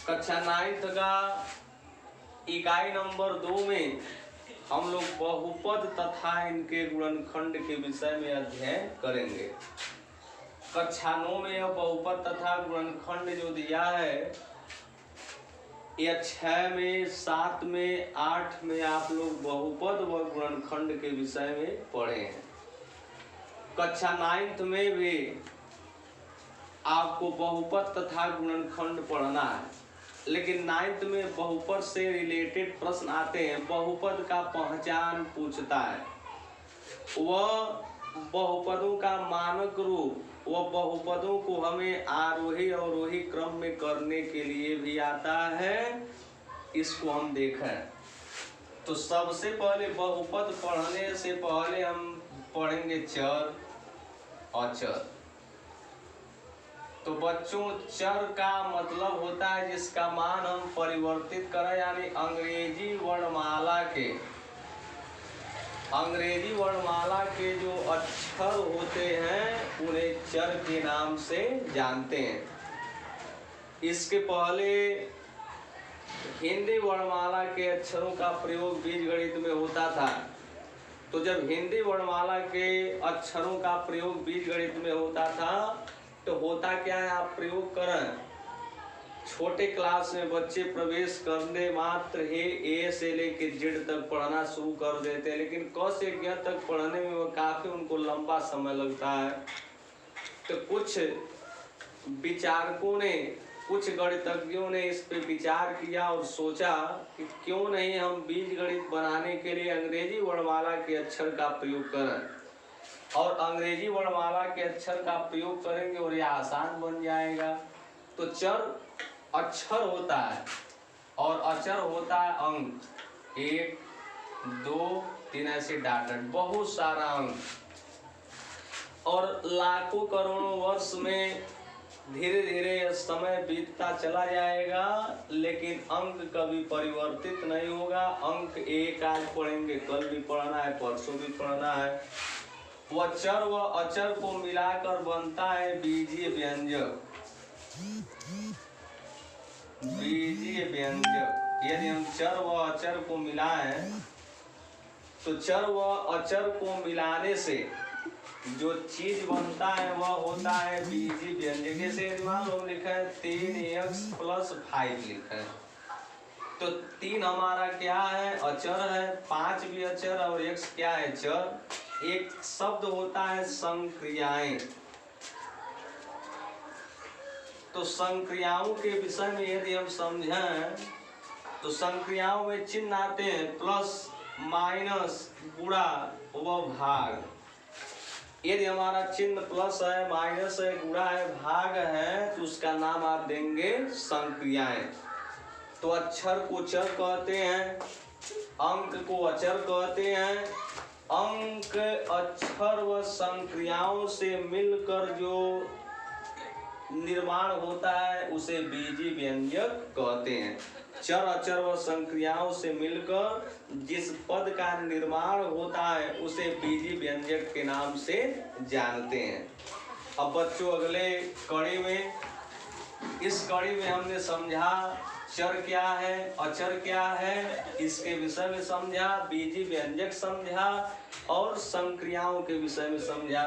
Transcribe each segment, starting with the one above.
कक्षा 9th का इकाई नंबर 2 में हम लोग बहुपद तथा इनके गुणनखंड के विषय में अध्ययन करेंगे। कक्षा 9 में यह बहुपद तथा गुणनखंड जो दिया है यह 6 में, 7 में, 8 में आप लोग बहुपद व गुणनखंड के विषय में पढ़े हैं। कक्षा 9th में भी आपको बहुपद तथा गुणनखंड पढ़ना है, लेकिन 9th में बहुपद से रिलेटेड प्रश्न आते हैं। बहुपद का पहचान पूछता है, वह बहुपदों का मानक रूप, वह बहुपदों को हमें आरोही अवरोही क्रम में करने के लिए भी आता है। इसको हम देखें तो सबसे पहले बहुपद पढ़ने से पहले हम पढ़ेंगे चर अचर। तो बच्चों, चर का मतलब होता है जिसका मान हम परिवर्तित करें, यानी अंग्रेजी वर्णमाला के जो अक्षर होते हैं उन्हें चर के नाम से जानते हैं। इसके पहले हिंदी वर्णमाला के अक्षरों का प्रयोग बीजगणित में होता था। तो जब हिंदी वर्णमाला के अक्षरों का प्रयोग बीजगणित में होता था तो होता क्या है, आप प्रयोग करें। छोटे क्लास में बच्चे प्रवेश करने मात्र ही ए से लेकर जेड तक पढ़ना शुरू कर देते हैं, लेकिन क से ज्ञ तक पढ़ने में वो काफी उनको लंबा समय लगता है। तो कुछ विचारकों ने, कुछ गणितज्ञों ने इस पे विचार किया और सोचा कि क्यों नहीं हम बीजगणित बनाने के लिए अंग्रेजी वर्णमाला के अक्षर का प्रयोग करें, और अंग्रेजी वर्णमाला के अक्षर का प्रयोग करेंगे और यह आसान बन जाएगा। तो चर अक्षर होता है और अचर होता है अंक, 1, 2, 3 ऐसे डाटा, बहुत सारा अंक। और लाखों करोड़ों वर्ष में धीरे धीरे समय बीतता चला जाएगा, लेकिन अंक कभी परिवर्तित नहीं होगा। अंक 1 आज पढ़ेंगे, कल भी पढ़ना है, परसों भी पढ़ना है। वह चर व अचर को मिलाकर बनता है बीजीय व्यंजक। बीजीय व्यंजक, यदि हम चर व अचर को मिलाएं तो चर व अचर को मिलाने से जो चीज बनता है वह होता है बीजीय व्यंजक। जैसे मान लो लिखा है 3x + 5 लिखा है, तो 3 हमारा क्या है, अचर है, 5 भी अचर और x क्या है, चर। एक शब्द होता है संक्रियाएं। तो संक्रियाओं के विषय में यदि हम समझें तो संक्रियाओं में चिन्ह आते हैं प्लस, माइनस, गुणा व भाग। यदि हमारा चिन्ह प्लस है, माइनस है, गुणा है, भाग है तो उसका नाम आप देंगे संक्रियाएं। तो अक्षर को चर कहते हैं, अंक को अचर कहते हैं। अंक, अक्षर व संक्रियाओं से मिलकर जो निर्माण होता है उसे बीजीय व्यंजक कहते हैं। चर, अचर व संक्रियाओं से मिलकर जिस पद का निर्माण होता है उसे बीजीय व्यंजक के नाम से जानते हैं। अब बच्चों, अगले कड़ी में, इस कड़ी में हमने समझा चर क्या है, अचर क्या है, इसके विषय में समझा, बीजीय व्यंजक समझा और संक्रियाओं के विषय में समझा।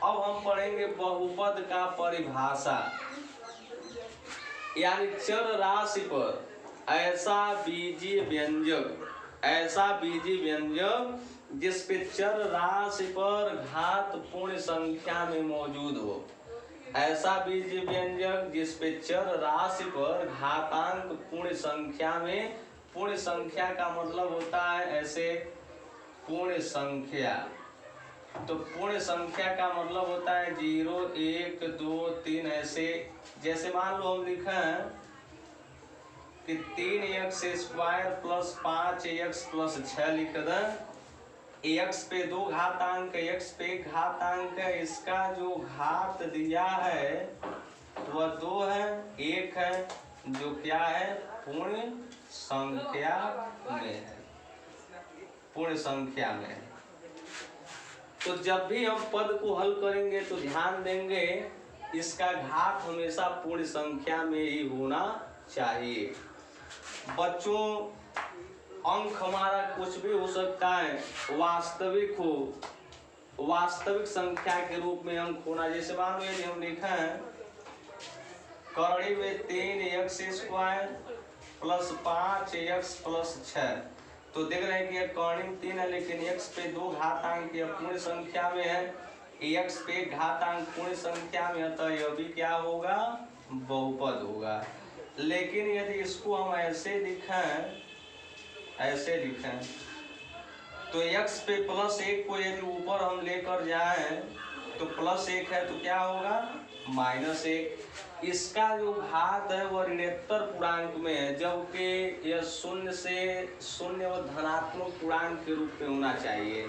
अब हम पढ़ेंगे बहुपद का परिभाषा, यानी चर राशि पर ऐसा बीजीय व्यंजक जिस पे चर राशि पर घात पूर्ण संख्या में मौजूद हो। ऐसा बीजीय व्यंजक जिस पे चर राशि पर घातांक पूर्ण संख्या में, पूर्ण संख्या का मतलब होता है ऐसे पूर्ण संख्या। तो पूर्ण संख्या का मतलब होता है 0, 1, 2, 3 ऐसे। जैसे मान लो हम लिखें कि 3x² + 5x + 6 लिख दें। x पे 2 घातांक, x पे 1 घातांक है, इसका जो घात दिया है वह 2 है, 1 है, जो क्या है, पूर्ण संख्या में है, पूर्ण संख्या में है। तो जब भी हम पद को हल करेंगे तो ध्यान देंगे इसका घात हमेशा पूर्ण संख्या में ही होना चाहिए। बच्चों, अंक हमारा कुछ भी हो सकता है, वास्तविक संख्या के रूप में अंक होना। जैसे मान लो यदि हम लिखा है करड़ी में 3x² प्लस 5x प्लस 6, तो देख रहे हैं कि करड़ी में 3 है लेकिन x पे 2 घातांक पूर्ण संख्या में है, x पे घातांक पूर्ण संख्या में है, तो यह भी क्या होगा, बहुपद होगा। लेकिन यदि इसको हम ऐसे लिखें तो x पे +1 को यदि ऊपर हम लेकर जाएं तो +1 है तो क्या होगा, -1। इसका जो घात है वह ऋणात्मक पूर्णांक में है, जबकि यह शून्य और धनात्मक पूर्णांक के रूप में होना चाहिए,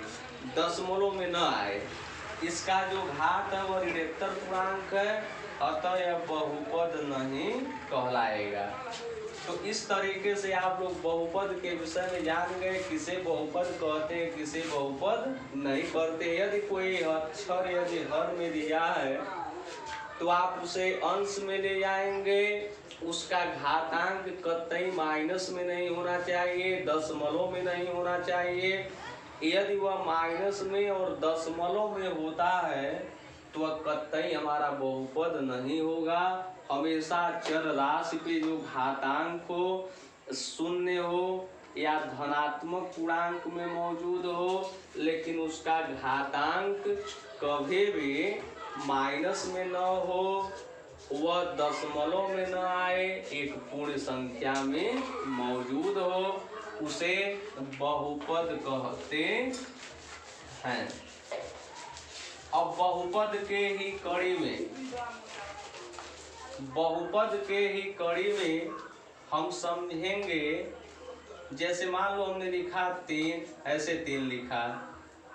दशमलव में न आए। इसका जो घात है वह ऋणात्मक पूर्णांक है, अतः यह बहुपद नहीं कहलाएगा। तो इस तरीके से आप लोग बहुपद के विषय में जान गए, किसे बहुपद कहते हैं, किसे बहुपद नहीं कहते। यदि कोई अक्षर यदि हर में दिया है तो आप उसे अंश में ले जाएंगे, उसका घातांक कतई माइनस में नहीं होना चाहिए, दशमलव में नहीं होना चाहिए। यदि वह माइनस में और दशमलव में होता है तो वह कतई हमारा बहुपद नहीं होगा। हमेशा चर राशि पे जो घातांक हो, शून्य हो या धनात्मक पूर्णांक में मौजूद हो, लेकिन उसका घातांक कभी भी माइनस में न हो, वह दशमलव में न आए, एक पूर्ण संख्या में मौजूद हो, उसे बहुपद कहते हैं। अब बहुपद के ही कड़ी में हम समझेंगे। जैसे मान लो हमने लिखा 3, ऐसे 3 लिखा,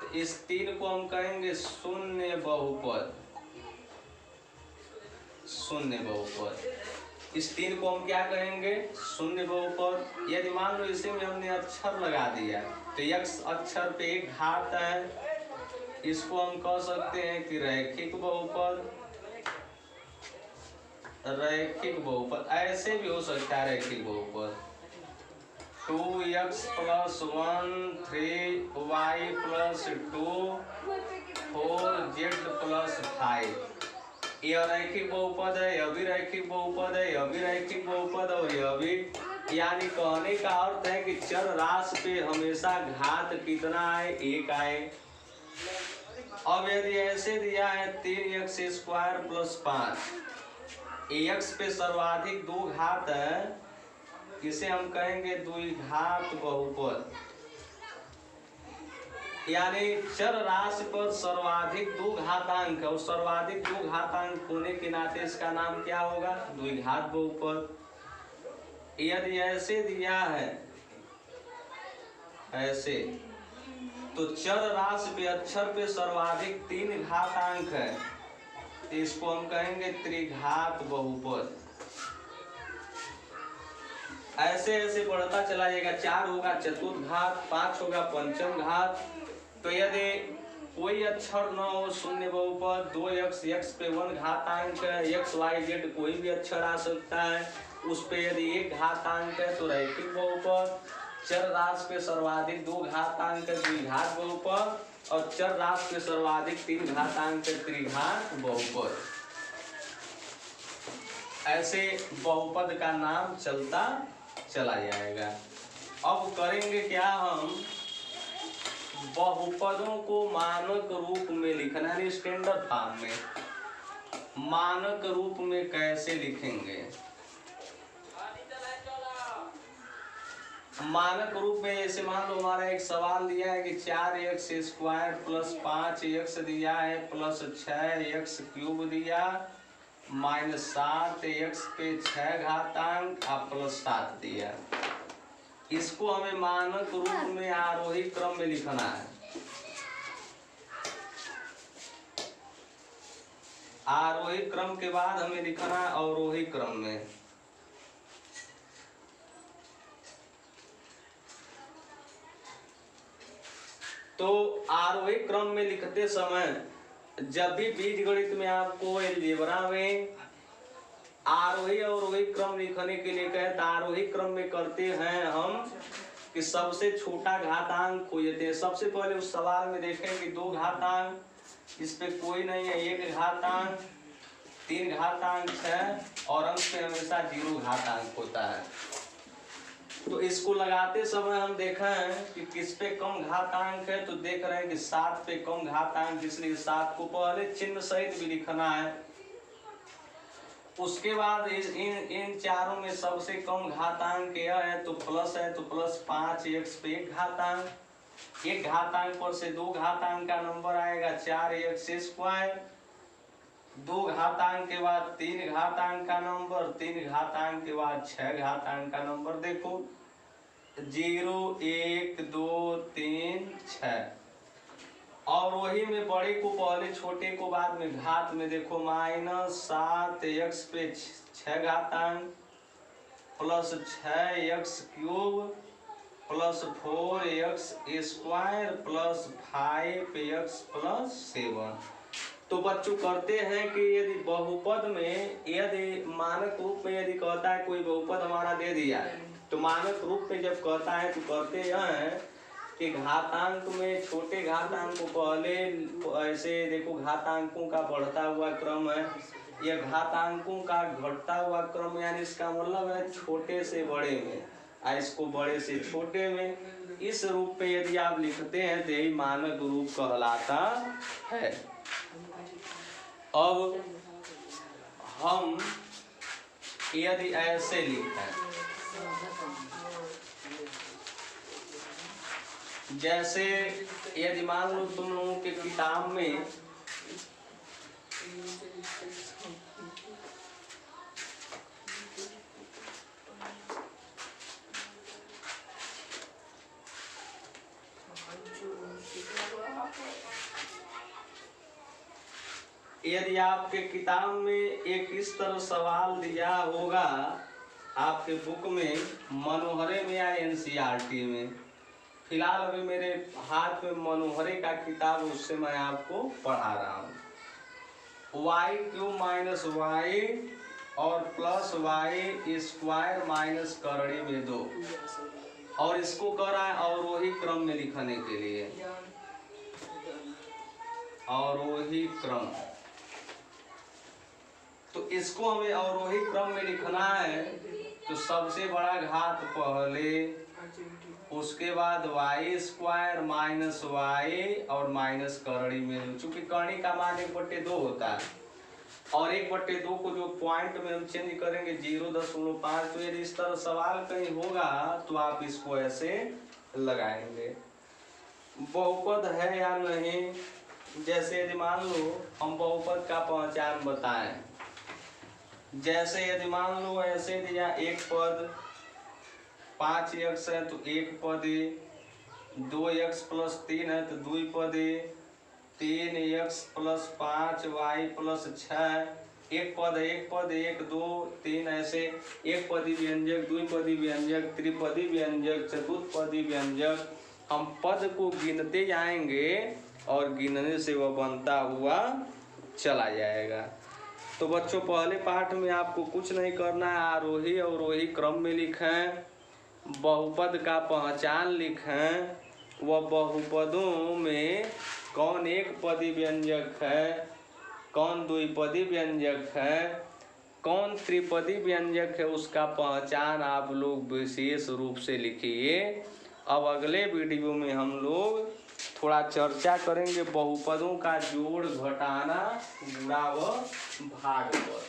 तो इस 3 को हम कहेंगे शून्य बहुपद। इस 3 को हम क्या कहेंगे, शून्य बहुपद। यदि मान लो इसी में हमने अक्षर लगा दिया तो x अक्षर पे एक घात है, इसको हम कह सकते हैं कि रैखिक बहुपद। ऐसे भी हो सकता है रैखिक बहुपद। 2x + 1 3y + 2 4z + 5, यह रैखिक बहुपद है, यह भी रैखिक बहुपद है, यह भी रैखिक बहुपद और यह भी। यानी कहने का अर्थ है कि चर राशि पे हमेशा घात कितना आए, 1 आए। अब यदि ऐसे दिया है 3x² + 5, x पे सर्वाधिक 2 घात है, इसे हम कहेंगे द्विघात बहुपद। यानी चर राशि पर सर्वाधिक 2 घातांक है और सर्वाधिक 2 घातांक होने के नाते इसका नाम क्या होगा, द्विघात बहुपद। यदि ऐसे दिया है ऐसे, तो चर राशि पे अक्षर पे सर्वाधिक 3 घातांक है, तो इसको हम कहेंगे त्रिघात बहुपद। ऐसे ऐसे बढ़ता चला जाएगा, 4 होगा चतुर्थ घात, 5 होगा पंचम घात। तो यदि कोई अक्षर न हो, शून्य बहुपद। 2x, x पे 1 घातांक है, x y z कोई भी अक्षर आ सकता है, उस पे यदि 1 घातांक है तो रैखिक बहुपद। चर राशि पे सर्वाधिक 2 घातांक है, द्विघात बहुपद, और चर राशि पे सर्वाधिक 3 घातांक है, त्रिघात बहुपद। ऐसे बहुपद का नाम चलता चला जाएगा। अब करेंगे क्या, हम बहुपदों को मानक रूप में लिखना, यानी स्टैंडर्ड फॉर्म में। मानक रूप में कैसे लिखेंगे, मानक रूप में जैसे मान लो हमारा एक सवाल दिया है कि 4x² + 5x दिया है प्लस 6x³ दिया -7x पे 6 घातांक +7 दिया। इसको हमें मानक रूप में आरोही क्रम में लिखना है। आरोही क्रम के बाद हमें लिखना है अवरोही क्रम में। तो आरोही क्रम में लिखते समय जब भी बीजगणित में आपको अलजेब्रा में आरोही अवरोही क्रम लिखने के लिए कहे तो आरोही क्रम में करते हैं हम कि सबसे छोटा घातांक खोजते हैं। सबसे पहले उस सवाल में देखें कि 2 घातांक, इस पे कोई नहीं है, 1 घातांक, 3 घातांक, 6 और अंक पे हमेशा 0 घातांक होता है। तो इसको लगाते समय हम देखें कि किस पे कम घातांक है, तो देख रहे हैं कि 7 पे कम घातांक, इसलिए 7 को पहले चिन्ह सहित भी लिखना है। उसके बाद इन चारों में सबसे कम घातांक यह है, तो प्लस है, तो प्लस 5x पे 1 घातांक, 1 घातांक पर से 2 घातांक का नंबर आएगा 4x², 2 घातांक के बाद 3 घातांक का नंबर, 3 घातांक के बाद 6 घातांक का नंबर। देखो 0 1 2 3 6, और वही में बड़े को पहले छोटे को बाद में घात में। देखो -7x पे 6 घातांक plus 6x³ plus 4x² plus 5x+7। तो बच्चों करते हैं कि यदि बहुपद में, यदि मानक रूप में यदि कहता है कोई बहुपद हमारा दे दिया, तो मानक रूप में जब कहता है तो करते हैं कि घातांक में छोटे घातांक को पहले ऐसे देखो, घातांकों का बढ़ता हुआ क्रम है, यह घातांकों का घटता हुआ क्रम, यानी इसका मतलब है छोटे से बड़े में, इसको बड़े से छोटे में। इस रूप में यदि आप लिखते हैं तो यही मानक रूप कहलाता है। अब हम यदि ऐसे लिखें, जैसे यदि मान लो तुम लोगों के किताब में यदि आपके किताब में एक इस तरह सवाल दिया होगा आपके बुक में, मनोहरे में या एनसीईआरटी में, फिलहाल अभी मेरे हाथ में मनोहरे का किताब, उससे मैं आपको पढ़ा रहा हूँ। y³ - y और प्लस y² माइनस करड़ी में 2, और इसको कर रहा है अवरोही क्रम में लिखने के लिए, अवरोही क्रम। तो इसको हमें अवरोही क्रम में लिखना है, तो सबसे बड़ा घात पहले, उसके बाद y² माइनस y और माइनस करड़ी में, चूंकि करड़ी का मान 1/2 होता है, और 1/2 को जो पॉइंट में हम चेंज करेंगे 0.5। तो यदि इस तरह सवाल कहीं होगा तो आप इसको ऐसे लगाएंगे। बहुपद है या नहीं, जैसे यदि मान लो हम बहुपद का पहचान बताएं, जैसे यदि मान लो ऐसे दिया, एक पद 5x है तो एक पद, 2x + 3 है तो 2 पद, 3x + 5y + 6, एक पद 1 2 3, ऐसे एक पदी व्यंजक, द्विपदी व्यंजक, त्रिपदी व्यंजक, चतुष्पदी व्यंजक। हम पद को गिनते जाएंगे और गिनने से वह बनता हुआ चला जाएगा। तो बच्चों पहले पाठ में आपको कुछ नहीं करना है, आरोही अवरोही क्रम में लिखें, बहुपद का पहचान लिखें, वह बहुपदों में कौन एक पदी व्यंजक है, कौन द्विपदी व्यंजक है, कौन त्रिपदी व्यंजक है, उसका पहचान आप लोग विशेष रूप से लिखिए। अब अगले वीडियो में हम लोग थोड़ा चर्चा करेंगे बहुपदों का जोड़ घटाना, गुणा व भाग पर।